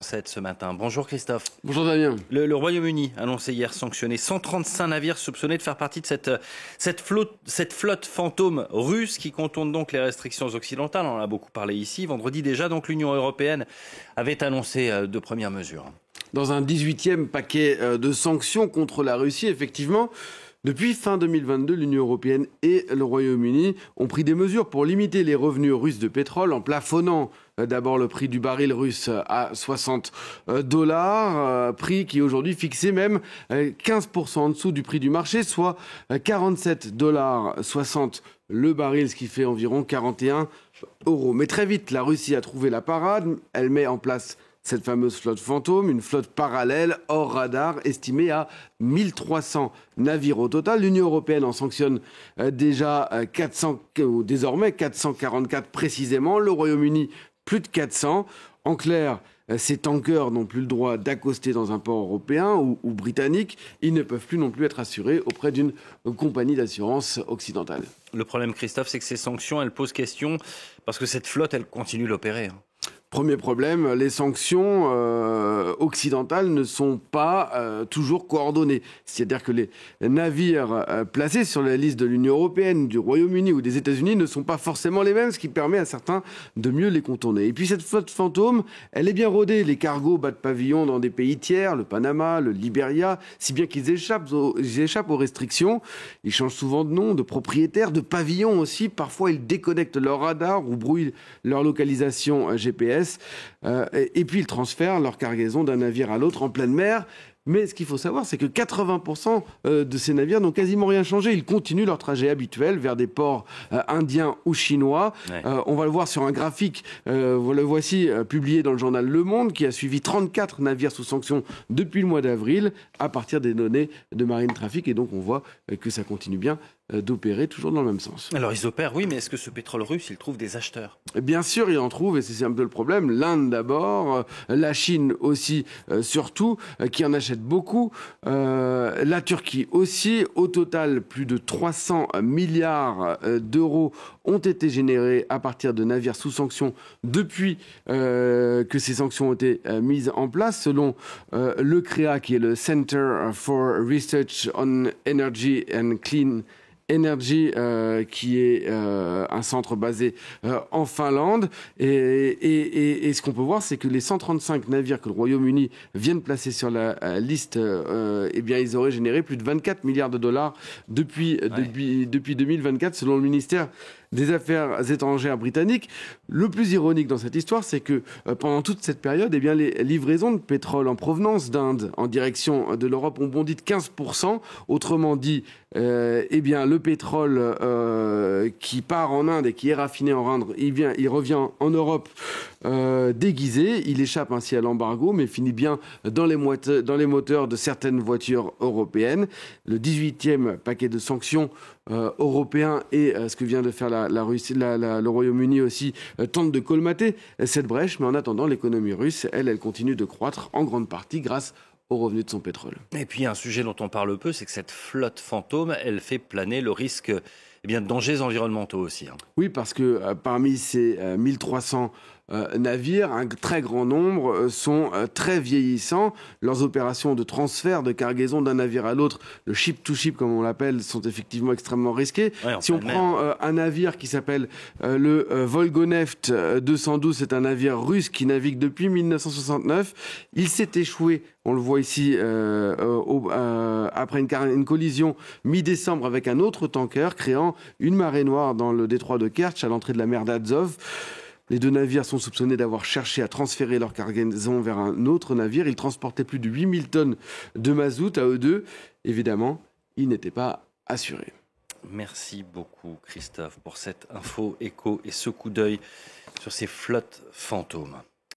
Ce matin. Bonjour Christophe. Bonjour Damien. Le Royaume-Uni a annoncé hier sanctionner 135 navires soupçonnés de faire partie de cette flotte fantôme russe qui contourne donc les restrictions occidentales. On en a beaucoup parlé ici. Vendredi déjà, donc l'Union européenne avait annoncé de premières mesures. Dans un 18e paquet de sanctions contre la Russie, effectivement, depuis fin 2022, l'Union européenne et le Royaume-Uni ont pris des mesures pour limiter les revenus russes de pétrole en plafonnant d'abord le prix du baril russe à $60, prix qui est aujourd'hui fixé même 15% en dessous du prix du marché, soit $47,60 le baril, ce qui fait environ 41 euros. Mais très vite, la Russie a trouvé la parade, elle met en place cette fameuse flotte fantôme, une flotte parallèle hors radar estimée à 1300 navires au total. L'Union européenne en sanctionne déjà 400, désormais 444 précisément. Le Royaume-Uni, plus de 400. En clair, ces tankers n'ont plus le droit d'accoster dans un port européen ou britannique. Ils ne peuvent plus non plus être assurés auprès d'une compagnie d'assurance occidentale. Le problème, Christophe, c'est que ces sanctions, elles posent question parce que cette flotte, elle continue d'opérer. Premier problème, les sanctions occidentales ne sont pas toujours coordonnées. C'est-à-dire que les navires placés sur la liste de l'Union européenne, du Royaume-Uni ou des États-Unis ne sont pas forcément les mêmes, ce qui permet à certains de mieux les contourner. Et puis cette flotte fantôme, elle est bien rodée. Les cargos battent pavillon dans des pays tiers, le Panama, le Libéria, si bien qu'ils échappent aux restrictions. Ils changent souvent de nom, de propriétaire, de pavillon aussi. Parfois, ils déconnectent leur radar ou brouillent leur localisation GPS. Et puis ils transfèrent leur cargaison d'un navire à l'autre en pleine mer. Mais ce qu'il faut savoir, c'est que 80% de ces navires n'ont quasiment rien changé. Ils continuent leur trajet habituel vers des ports indiens ou chinois. Ouais. On va le voir sur un graphique, le voici publié dans le journal Le Monde, qui a suivi 34 navires sous sanction depuis le mois d'avril, à partir des données de Marine Traffic. Et donc on voit que ça continue bien d'opérer toujours dans le même sens. Alors ils opèrent, oui, mais est-ce que ce pétrole russe, il trouve des acheteurs ? Bien sûr, il en trouve, et c'est un peu le problème. L'Inde d'abord, la Chine aussi, surtout, qui en achète beaucoup. La Turquie aussi. Au total, plus de 300 milliards d'euros ont été générés à partir de navires sous sanctions depuis que ces sanctions ont été mises en place. Selon le CREA, qui est le Center for Research on Energy and Clean Energy, qui est un centre basé en Finlande. Et ce qu'on peut voir, c'est que les 135 navires que le Royaume-Uni vient de placer sur la liste, eh bien, ils auraient généré plus de 24 milliards de dollars depuis 2024, selon le ministère des Affaires étrangères britanniques. Le plus ironique dans cette histoire, c'est que pendant toute cette période, eh bien, les livraisons de pétrole en provenance d'Inde en direction de l'Europe ont bondi de 15%. Autrement dit, eh bien, le pétrole qui part en Inde et qui est raffiné en Inde, il revient en Europe déguisé. Il échappe ainsi à l'embargo, mais finit bien dans les moteurs de certaines voitures européennes. Le 18e paquet de sanctions européen et ce que vient de faire la Russie, le Royaume-Uni aussi tente de colmater cette brèche, mais en attendant, l'économie russe, elle continue de croître en grande partie grâce aux revenus de son pétrole. Et puis un sujet dont on parle peu, c'est que cette flotte fantôme, elle fait planer le risque de dangers environnementaux aussi. Oui, parce que parmi ces 1300 navires, un très grand nombre sont très vieillissants. Leurs opérations de transfert, de cargaison d'un navire à l'autre, le ship-to-ship comme on l'appelle, sont effectivement extrêmement risqués. Ouais, si on prend un navire qui s'appelle le Volgoneft 212, c'est un navire russe qui navigue depuis 1969. Il s'est échoué, on le voit ici, après une collision mi-décembre avec un autre tanker, créant une marée noire dans le détroit de Kertch, à l'entrée de la mer d'Azov. Les deux navires sont soupçonnés d'avoir cherché à transférer leur cargaison vers un autre navire. Ils transportaient plus de 8000 tonnes de mazout à eux deux. Évidemment, ils n'étaient pas assurés. Merci beaucoup, Christophe, pour cette info écho et ce coup d'œil sur ces flottes fantômes.